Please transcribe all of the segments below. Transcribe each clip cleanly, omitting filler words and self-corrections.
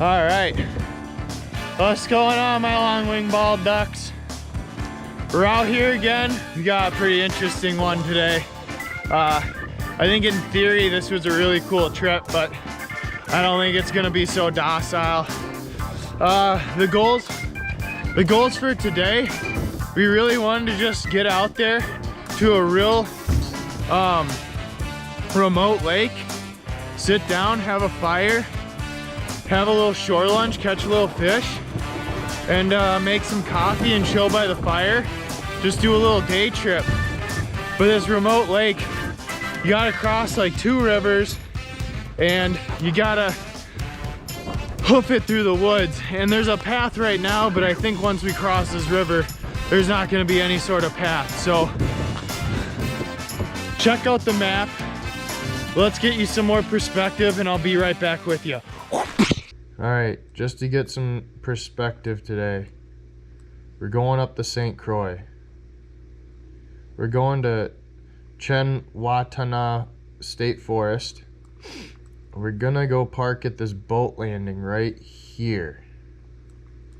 All right, what's going on, my long-winged bald ducks? We're out here again. We got a pretty interesting one today. I think in theory this was a really cool trip, but I don't think it's gonna be so docile. The goals for today, we really wanted to just get out there to a real remote lake, sit down, have a fire, have a little shore lunch, catch a little fish, and make some coffee and chill by the fire. Just do a little day trip. But this remote lake, you gotta cross like 2 rivers and you gotta hoof it through the woods. And there's a path right now, but I think once we cross this river, there's not gonna be any sort of path. So check out the map. Let's get you some more perspective and I'll be right back with you. All right, just to get some perspective today, we're going up the St. Croix. We're going to Chengwatana State Forest. We're gonna go park at this boat landing right here.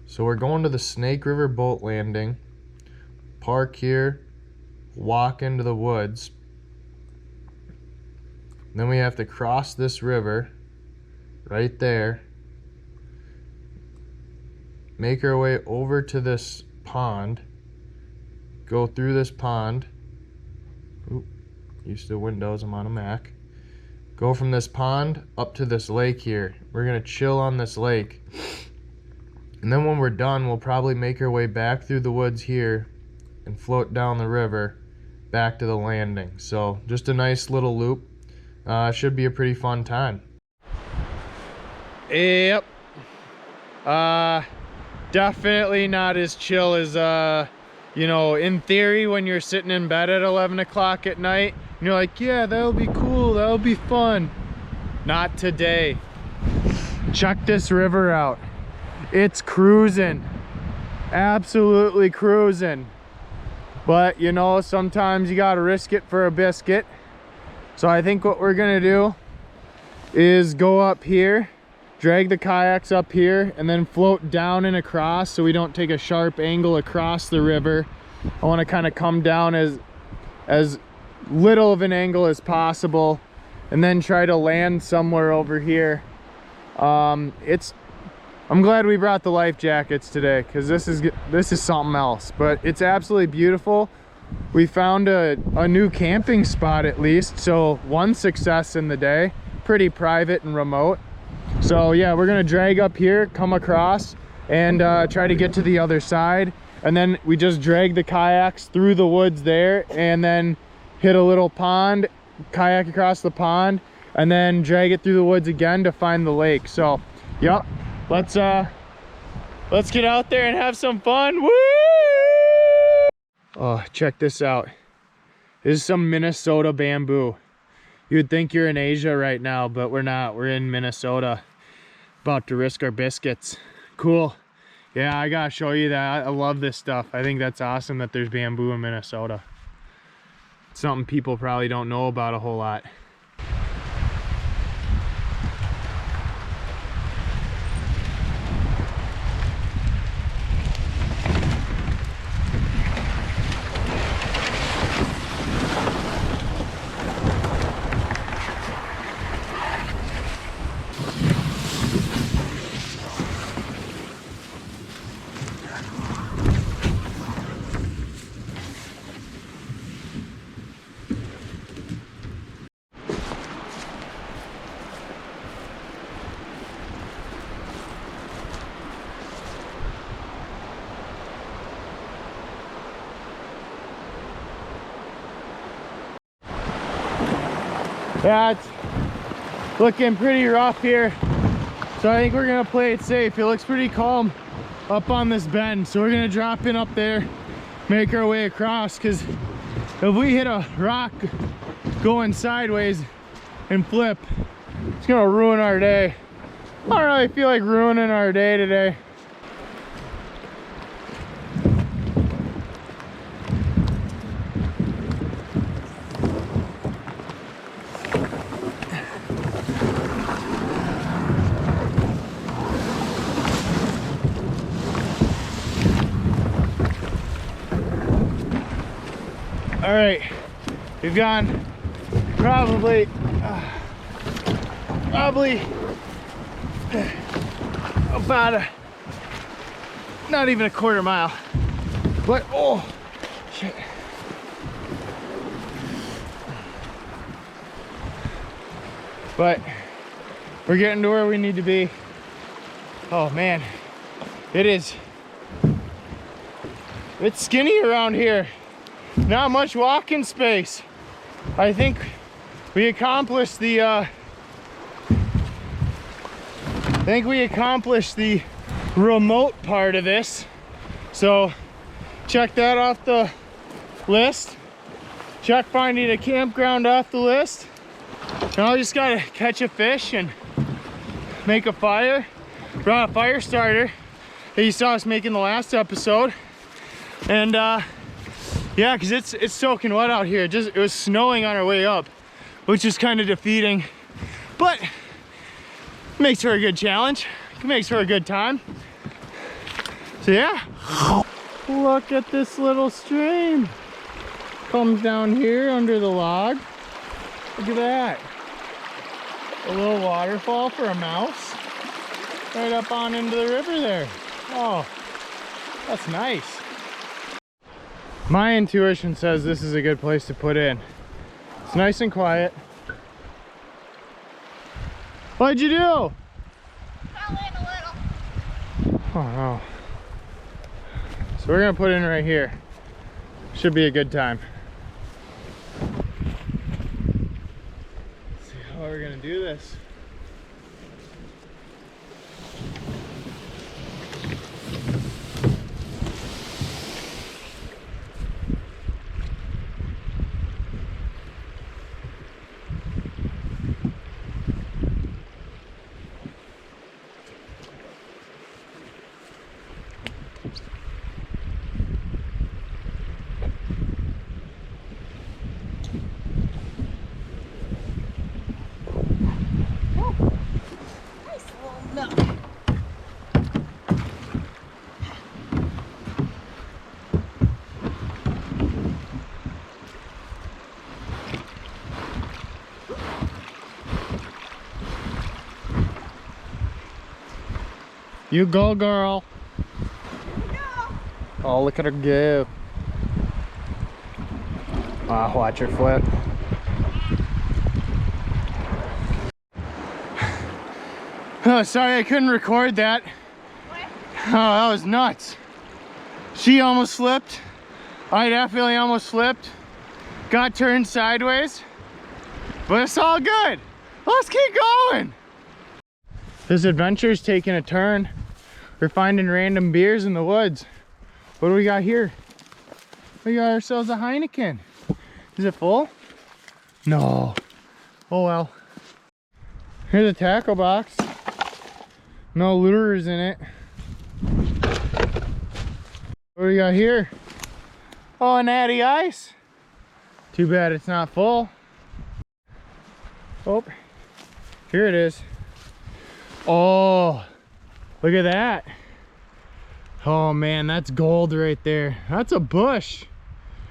So we're going to the Snake River boat landing, park here, walk into the woods. Then we have to cross this river right there, make our way over to this pond, go through this pond. Oop, used to Windows, I'm on a Mac. Go from this pond up to this lake here. We're gonna chill on this lake. And then when we're done, we'll probably make our way back through the woods here and float down the river back to the landing. So just a nice little loop. Should be a pretty fun time. Yep. Definitely not as chill as, you know, in theory when you're sitting in bed at 11 o'clock at night and you're like, yeah, that'll be cool, that'll be fun. Not today. Check this river out. It's cruising. Absolutely cruising. But, you know, sometimes you gotta risk it for a biscuit. So I think what we're gonna do is go up here, drag the kayaks up here, and then float down and across so we don't take a sharp angle across the river. I want to kind of come down as little of an angle as possible and then try to land somewhere over here. I'm glad we brought the life jackets today because this is something else, but it's absolutely beautiful. We found a new camping spot at least, so one success in the day. Pretty private and remote. So yeah, we're gonna drag up here, come across, and try to get to the other side. And then we just drag the kayaks through the woods there and then hit a little pond, kayak across the pond, and then drag it through the woods again to find the lake. So yep, let's get out there and have some fun. Woo! Oh, check this out. This is some Minnesota bamboo. You would think you're in Asia right now, but we're not. We're in Minnesota. About to risk our biscuits. Cool. Yeah, I gotta show you that. I love this stuff. I think that's awesome that there's bamboo in Minnesota. It's something people probably don't know about a whole lot. Yeah, it's looking pretty rough here, so I think we're gonna play it safe. It looks pretty calm up on this bend, so we're gonna drop in up there, make our way across, because if we hit a rock going sideways and flip, it's gonna ruin our day. I don't really feel like ruining our day today. All right, we've gone probably about not even a quarter mile, but oh shit. But we're getting to where we need to be. Oh man, it's skinny around here. Not much walking space. I think we accomplished the remote part of this. So check that off the list. Check finding a campground off the list. Now I just gotta catch a fish and make a fire. Brought a fire starter that you saw us making the last episode. And yeah, because it's soaking wet out here. It was snowing on our way up, which is kind of defeating, but makes for a good challenge. It makes for a good time. So yeah, look at this little stream. Comes down here under the log. Look at that. A little waterfall for a mouse. Right up on into the river there. Oh, that's nice. My intuition says this is a good place to put in. It's nice and quiet. What'd you do? Fell in a little. Oh no. So we're gonna put in right here. Should be a good time. Let's see how we're gonna do this. You go, girl. No. Oh, look at her go. Wow, watch her flip. Oh, sorry I couldn't record that. What? Oh, that was nuts. She almost slipped. I definitely almost slipped. Got turned sideways. But it's all good. Let's keep going. This adventure's taking a turn. We're finding random beers in the woods. What do we got here? We got ourselves a Heineken. Is it full? No. Oh well. Here's a tackle box. No lures in it. What do we got here? Oh, a natty ice. Too bad it's not full. Oh, here it is. Oh, look at that. Oh man, that's gold right there. That's a bush.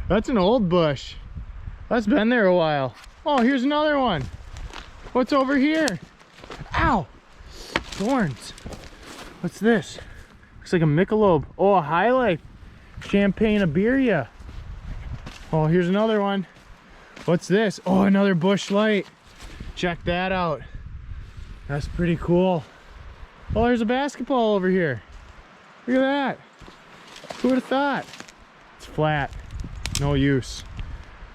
That's an old bush. That's been there a while. Oh, here's another one. What's over here? Ow, thorns. What's this? Looks like a Michelob. Oh, a High Life Champagne Iberia. Oh, here's another one. What's this? Oh, another Busch Light. Check that out. That's pretty cool. Oh, there's a basketball over here. Look at that. Who would have thought? It's flat. No use.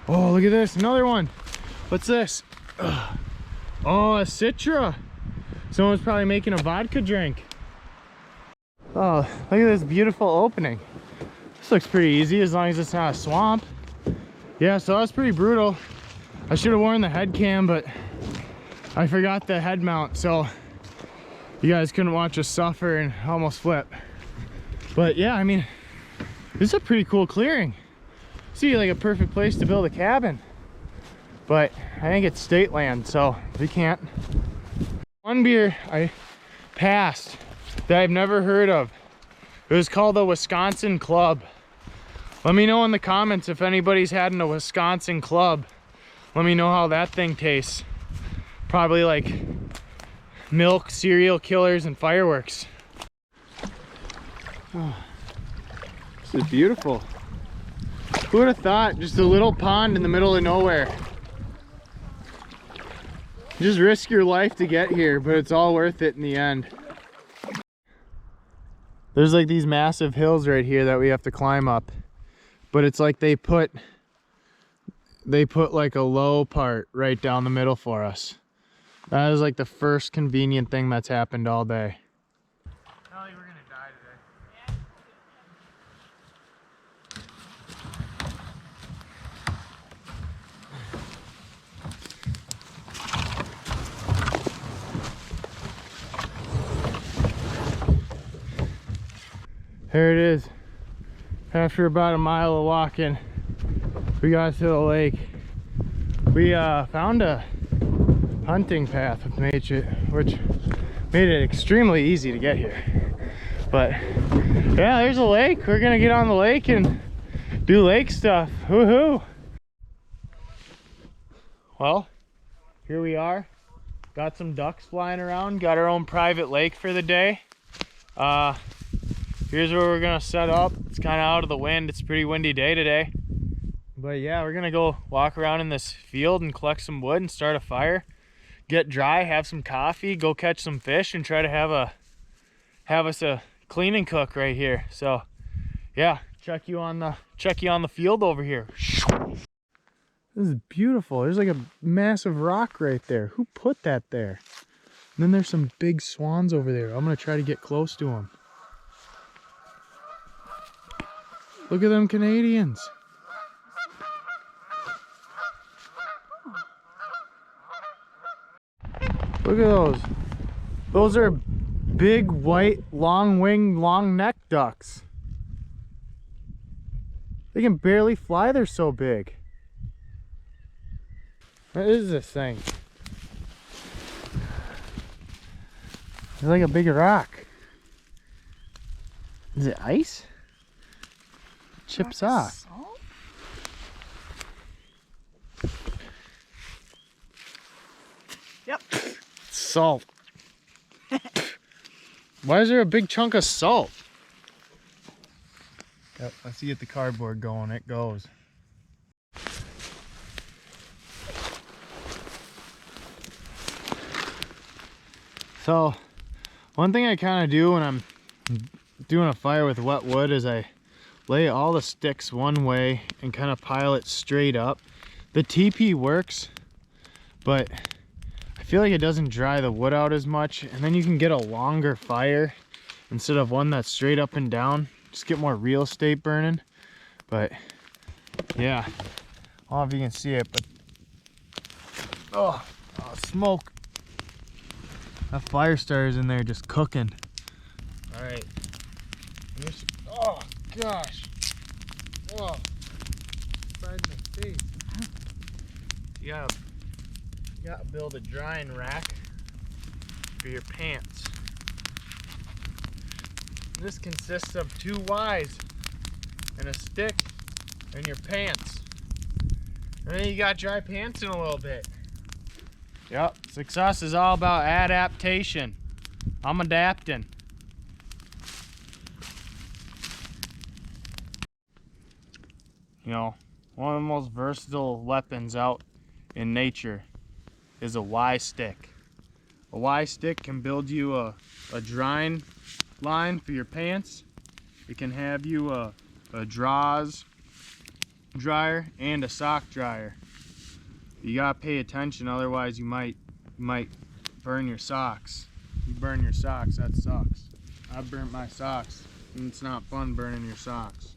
Oh, look at this. Another one. What's this? Ugh. Oh, a Citra. Someone's probably making a vodka drink. Oh, look at this beautiful opening. This looks pretty easy as long as it's not a swamp. Yeah, so that was pretty brutal. I should have worn the head cam, but I forgot the head mount, so you guys couldn't watch us suffer and almost flip. But yeah, I mean, this is a pretty cool clearing. See, like a perfect place to build a cabin. But I think it's state land, so we can't. One beer I passed that I've never heard of. It was called the Wisconsin Club. Let me know in the comments if anybody's had in a Wisconsin club. Let me know how that thing tastes. Probably like milk, serial killers, and fireworks. Oh, this is beautiful. Who would have thought? Just a little pond in the middle of nowhere. Just risk your life to get here, but it's all worth it in the end. There's like these massive hills right here that we have to climb up. But it's like they put like a low part right down the middle for us. That is like the first convenient thing that's happened all day. Probably we're gonna die today. There it is. After about a mile of walking, we got to the lake. We found a hunting path which made it extremely easy to get here. But yeah, there's a lake. We're gonna get on the lake and do lake stuff. Woohoo! Well, here we are. Got some ducks flying around. Got our own private lake for the day. Here's where we're gonna set up. It's kind of out of the wind. It's a pretty windy day today. But yeah, we're gonna go walk around in this field and collect some wood and start a fire. Get dry, have some coffee, go catch some fish, and try to have us a cleaning cook right here. So yeah, check you on the field over here. This is beautiful. There's like a massive rock right there. Who put that there? And then there's some big swans over there. I'm gonna try to get close to them. Look at them Canadians. Look at those. Those are big, white, long-winged, long-necked ducks. They can barely fly, they're so big. What is this thing? It's like a big rock. Is it ice? Chips off. Yep. Salt. Why is there a big chunk of salt? Yep, I see it, the cardboard going, it goes. So, one thing I kind of do when I'm doing a fire with wet wood is I lay all the sticks one way and kind of pile it straight up. The TP works, but I feel like it doesn't dry the wood out as much, and then you can get a longer fire instead of one that's straight up and down. Just get more real estate burning. But yeah, I don't know if you can see it, but oh, smoke. That fire starter's in there just cooking. All right. Oh gosh. Whoa. Side in the face. You gotta build a drying rack for your pants. This consists of 2 Ys and a stick and your pants. And then you got dry pants in a little bit. Yep, success is all about adaptation. I'm adapting. You know, one of the most versatile weapons out in nature is a Y stick. A Y stick can build you a drying line for your pants. It can have you a drawers dryer and a sock dryer. You gotta pay attention, otherwise you might burn your socks. You burn your socks, that sucks. I burnt my socks, and it's not fun burning your socks.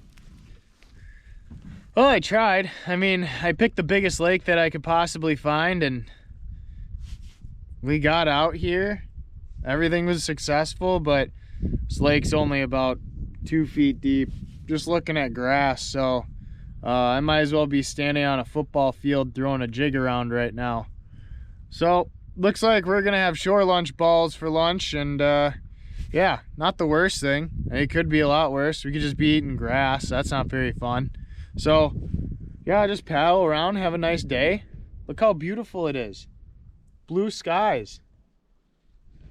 Well, I tried. I mean, I picked the biggest lake that I could possibly find, and we got out here. Everything was successful, but this lake's only about 2 feet deep, just looking at grass, so I might as well be standing on a football field throwing a jig around right now. So looks like we're gonna have shore lunch balls for lunch, and yeah, not the worst thing. It could be a lot worse. We could just be eating grass. That's not very fun. So yeah, just paddle around, have a nice day. Look how beautiful it is. Blue skies.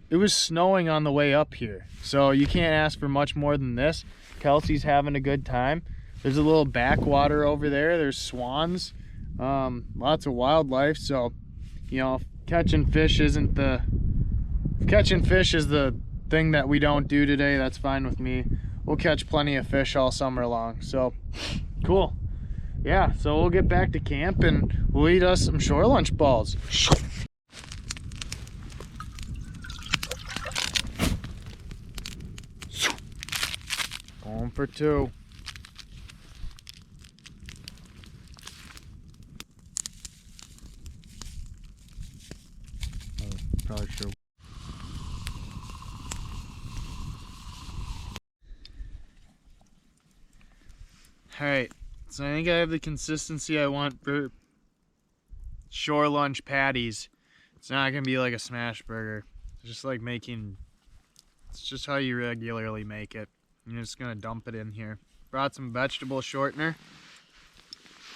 It was snowing on the way up here, so you can't ask for much more than this. Kelsey's having a good time. There's a little backwater over there. There's swans, lots of wildlife. So, you know, catching fish is the thing that we don't do today. That's fine with me. We'll catch plenty of fish all summer long. So, cool. Yeah, so we'll get back to camp and we'll eat us some shore lunch balls. Going for two. Oh, probably should. All right, so I think I have the consistency I want for shore lunch patties. It's not gonna be like a smash burger. It's just like it's just how you regularly make it. I'm just gonna dump it in here. Brought some vegetable shortener.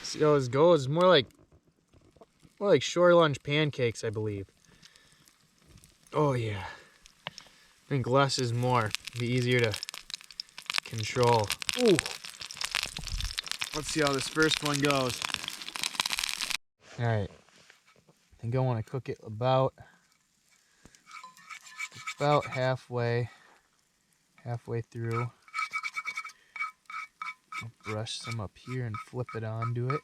See how this goes. More like shore lunch pancakes, I believe. Oh yeah. I think less is more. Be easier to control. Ooh. Let's see how this first one goes. All right. I think I want to cook it about halfway through. I'll brush some up here and flip it onto it.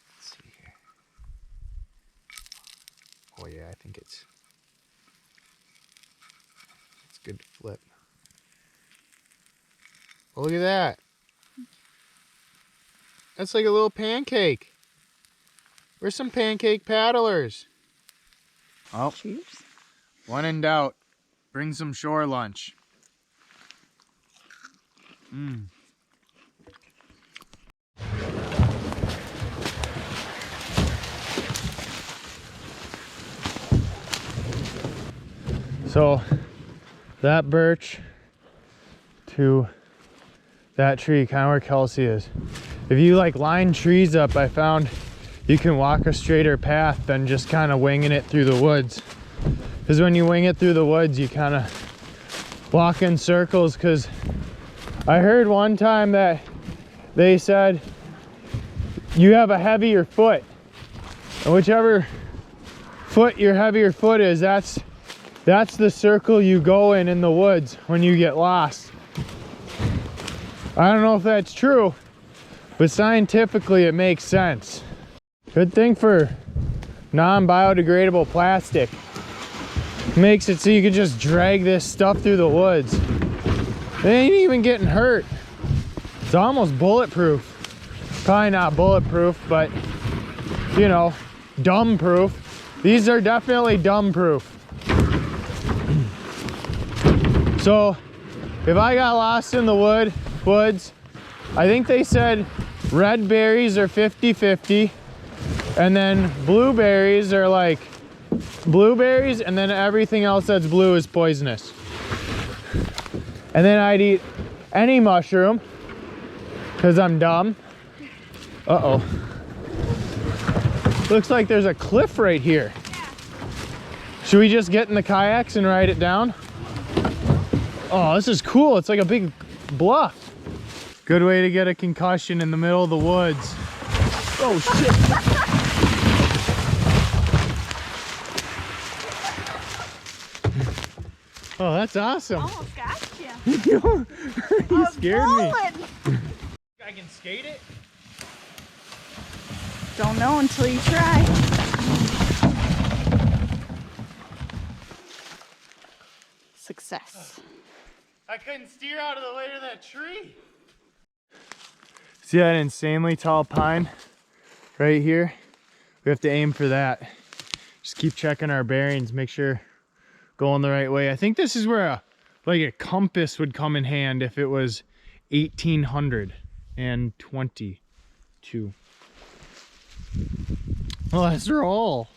Let's see here. Oh yeah, I think it's good to flip. Oh, look at that. That's like a little pancake. We're some pancake paddlers. Oh, cheers. When in doubt, bring some shore lunch. Mmm. So that birch to that tree, kind of where Kelsey is. If you like line trees up, I found you can walk a straighter path than just kind of winging it through the woods. Because when you wing it through the woods, you kind of walk in circles. Because I heard one time that they said you have a heavier foot. And whichever foot your heavier foot is, that's the circle you go in the woods when you get lost. I don't know if that's true, but scientifically it makes sense. Good thing for non-biodegradable plastic. Makes it so you can just drag this stuff through the woods. It ain't even getting hurt. It's almost bulletproof. Probably not bulletproof, but you know, dumb proof. These are definitely dumb proof. So if I got lost in the woods, I think they said red berries are 50-50, and then blueberries are like blueberries, and then everything else that's blue is poisonous. And then I'd eat any mushroom because I'm dumb. Uh-oh. Looks like there's a cliff right here. Should we just get in the kayaks and ride it down? Oh, this is cool. It's like a big bluff. Good way to get a concussion in the middle of the woods. Oh, shit. Oh, that's awesome. Almost got you. You scared me. I can skate it? Don't know until you try. Success. I couldn't steer out of the way of that tree. See that insanely tall pine right here? We have to aim for that. Just keep checking our bearings, make sure going the right way. I think this is where a compass would come in hand if it was 1822. Well, let's roll.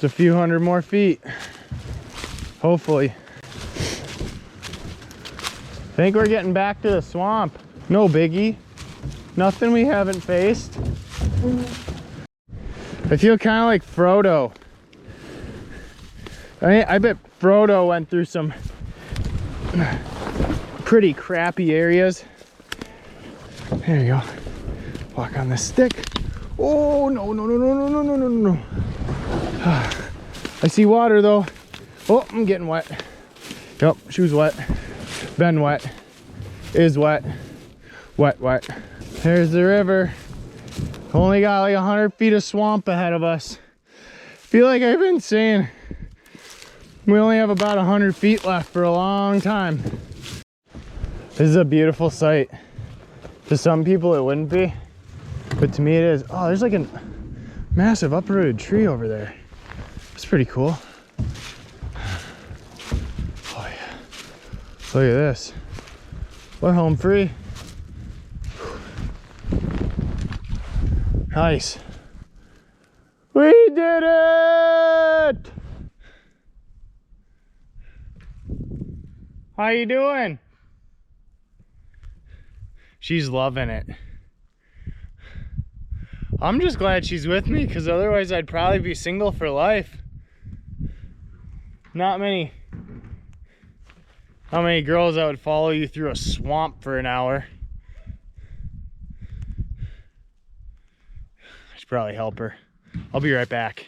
Just a few hundred more feet. Hopefully. I think we're getting back to the swamp. No biggie. Nothing we haven't faced. I feel kind of like Frodo. I bet Frodo went through some pretty crappy areas. There you go. Walk on this stick. Oh, no, no, no, no, no, no, no, no, no. I see water though. Oh, I'm getting wet. Yep, shoes wet. Been wet. Is wet. Wet, wet. There's the river. Only got like 100 feet of swamp ahead of us. Feel like I've been saying we only have about 100 feet left for a long time. This is a beautiful sight. To some people it wouldn't be, but to me it is. Oh, there's like a massive uprooted tree over there. It's pretty cool. Oh yeah. Look at this. We're home free. Nice. We did it! How you doing? She's loving it. I'm just glad she's with me, because otherwise I'd probably be single for life. Not many. How many girls that would follow you through a swamp for an hour? I should probably help her. I'll be right back.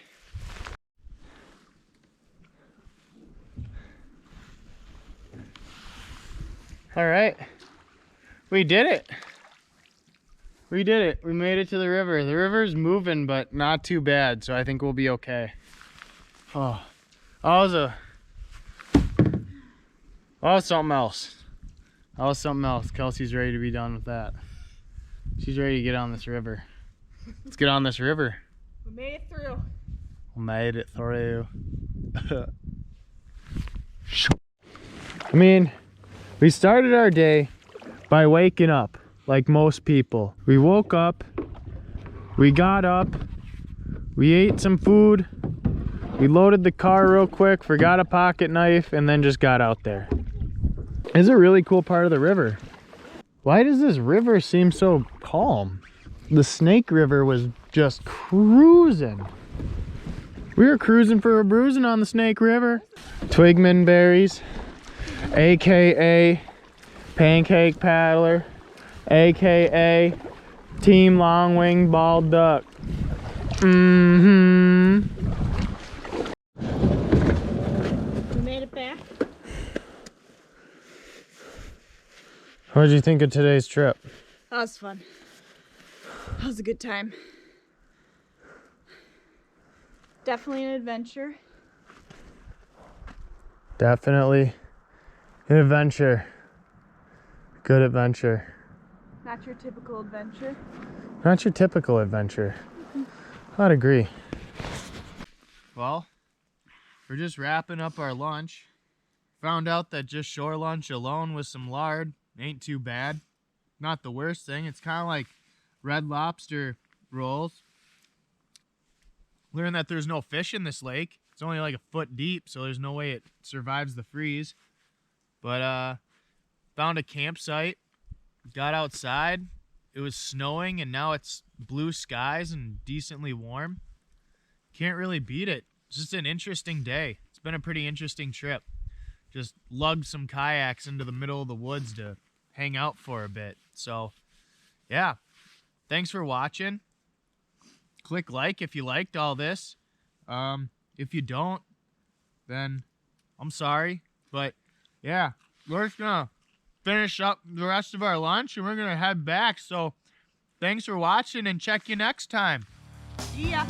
All right. We did it. We did it. We made it to the river. The river's moving, but not too bad, so I think we'll be okay. Oh, that was something else. That was something else. Kelsey's ready to be done with that. She's ready to get on this river. Let's get on this river. We made it through. We made it through. I mean, we started our day by waking up like most people. We woke up, we got up, we ate some food, we loaded the car real quick, forgot a pocket knife, and then just got out there. It's a really cool part of the river. Why does this river seem so calm? The Snake River was just cruising. We were cruising for a bruising on the Snake River. Twigman berries, AKA pancake paddler, AKA Team Long Wing Bald Duck. Mm-hmm. We made it back. What did you think of today's trip? That was fun. That was a good time. Definitely an adventure. Definitely an adventure. Good adventure. Not your typical adventure. Not your typical adventure. I'd agree. Well, we're just wrapping up our lunch. Found out that just shore lunch alone with some lard ain't too bad. Not the worst thing. It's kind of like Red Lobster rolls. Learned that there's no fish in this lake. It's only like a foot deep, so there's no way it survives the freeze. But found a campsite, got outside. It was snowing, and now it's blue skies and decently warm. Can't really beat it. It's just an interesting day. It's been a pretty interesting trip. Just lugged some kayaks into the middle of the woods to hang out for a bit. So, yeah. Thanks for watching. Click like if you liked all this. If you don't, then I'm sorry. But, yeah, we're just going to finish up the rest of our lunch and we're going to head back. So, thanks for watching and check you next time. See ya.